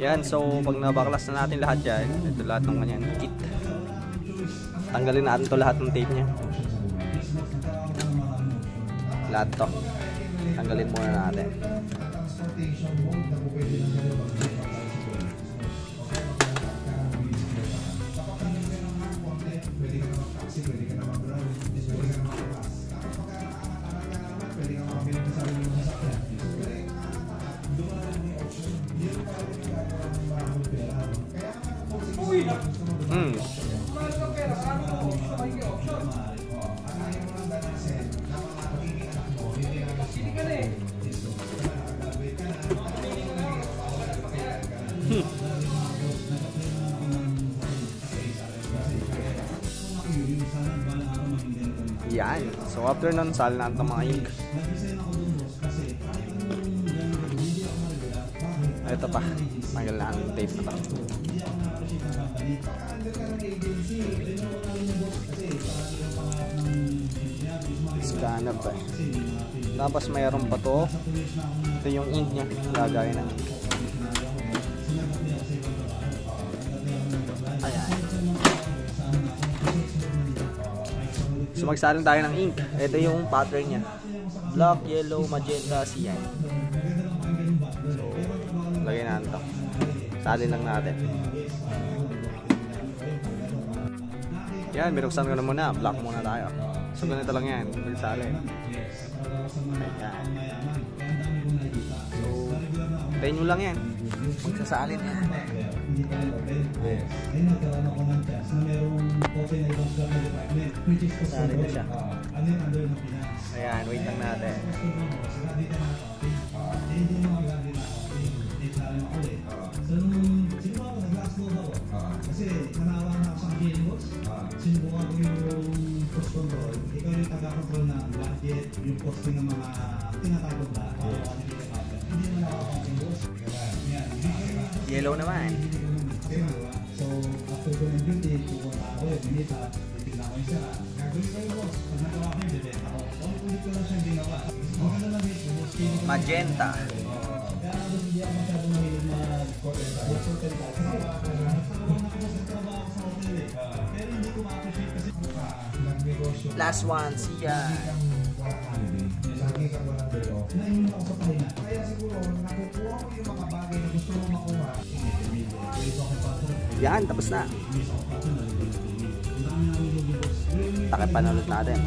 Yan, so pag nabaklas na natin lahat yan, ito lahat ng kanyan kit. Tanggalin natin to lahat ng tape nya. Lahat to. Tanggalin muna natin. Yan. So after nun, sal na ang mga ink. Ito pa. Tanggal na ang tape na to. Scanner pa. Tapos mayroon pa to. Ito yung ink niya. Lagay na. Ayan. So magsalin tayo ng ink. Ito yung pattern niya. Black, yellow, magenta, cyan. So lagay natin to. Salin lang natin. Yan, binuksan ko na muna. Black muna tayo. So ganito lang yan. Magsalin. Ayan. So tayo nyo lang yan. Magsasalin yan. Salin na siya. Ayan, wait lang natin. Kasi nanawa na ako sa game boss. Sinubukan ko yung post control. Ikaw yung taga-control na budget, yung posting ng mga tinatagod na. Hindi naman ako ang game boss. Yellow naman. So, after ko ng duty, pupunta ako yung minita, titignan ko yung sara. Gagawin ko yung boss. Pag nagawa ko yung bibenta ko. Ulit ko lang siyang ginawa. Maganda lang yung boss. Magenta. Kaya hindi ako masyadong mahilig mag-hotel. Last one, siya. Yan, tapos na. Takip pa na ulit natin.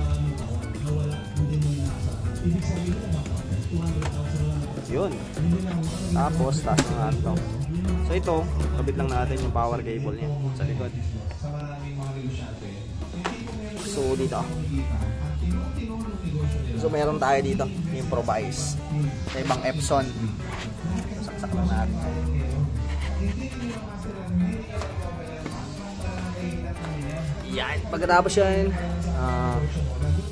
Yun. Tapos, taas na natin to. So ito, kabit lang natin yung power cable niya sa likod. So dito. So meron tayo dito, improvise. Sa ibang Epson. Saksak lang natin. Yan. Pagkatapos yan,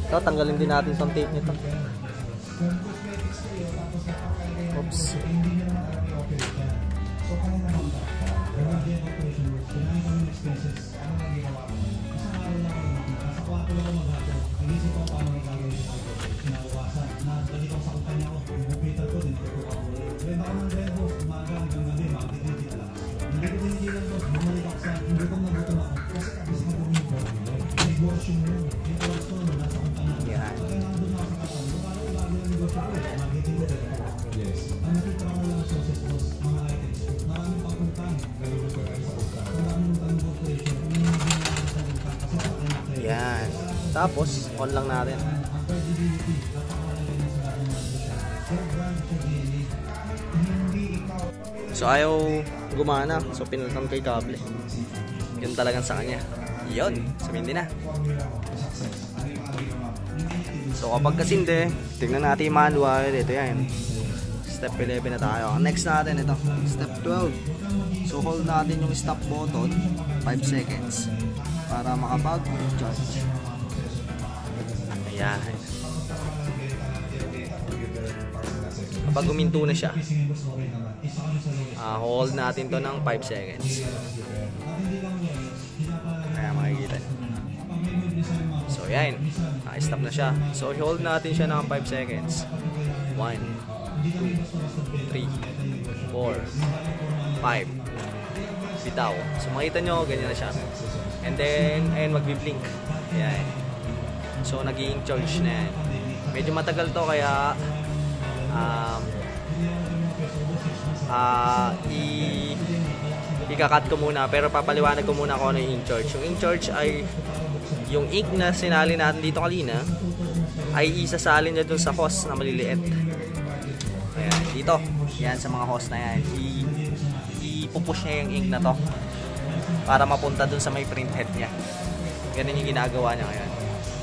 ito, tanggalin din natin itong tape nito. Oops. Yan. Tapos, on lang natin. So, ayaw gumana. So, pinalitan kay kable. Yun talagang sa kanya. Yun. Sabihin din na. So, kapag kasindi, tignan natin yung manual. Ito yan. Step 11 na tayo. Next natin, ito. Step 12. So, hold natin yung stop button. 5 seconds. Para makapag-charge. Ayan. Kapag guminto na siya, hold natin to ng 5 seconds. Kaya makikita. So yan, stop na siya. So hold natin siya ng 5 seconds. 1, 2, 3, 4, 5. Bitaw. So makita nyo, ganyan na siya. And then, ayun, magbi-blink. Ayan. So, naging charge na yan. Medyo matagal to, kaya ika-cut ko muna. Pero papaliwanag ko muna kung ano yung in-charge. Yung in-charge ay yung ink na sinali natin dito kanina ay isasalin niya dun sa hose na maliliit. Ayan, dito. Yan, sa mga hose na yan. Ipupush niya yung ink na to para mapunta dun sa may print head niya. Ganun yung ginagawa niya ngayon.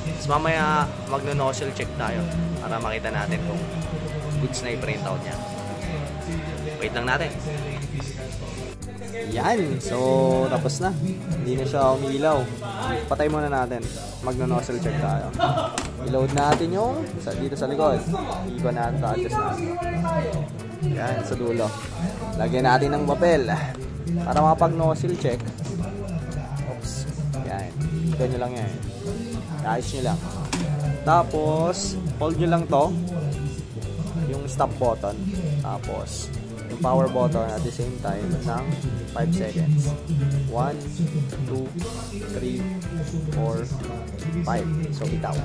Tapos mamaya magno-nozzle check tayo para makita natin kung goods na yung print out niya. Wait lang natin. Yan. So, tapos na. Hindi na siya umilaw. Patay muna natin. Magno-nozzle check tayo. I-load natin yung dito sa likod. Ikon natin, adjust natin. Yan, sa dulo. Lagyan natin ng papel para makapag-nozzle check. Oops. Yan. Ikon nyo lang yan. Ayos nyo lang. Tapos, hold nyo lang to. Yung stop button. Tapos, yung power button at the same time ng 5 seconds. 1, 2, 3, 4, 5. So, bitaw.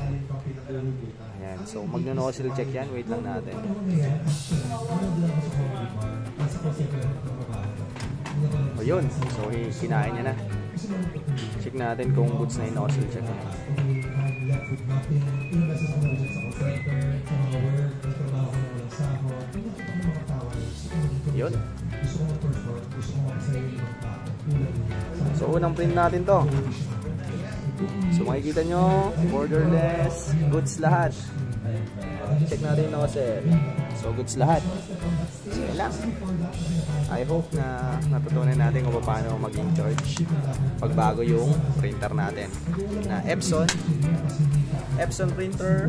Ayan. So, magno-nozzle check yan. Wait lang natin. O yun. So, kinain niya na. Check natin kung goods na yung nozzle check niya. Yun. So, unang print natin to. So, makikita nyo, borderless, goods lahat. Check natin yung nozzle. So, goods lahat. So, yun lang. I hope na natutunan natin kung paano maging charge pagbago yung printer natin na Epson printer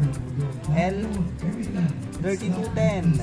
L3210.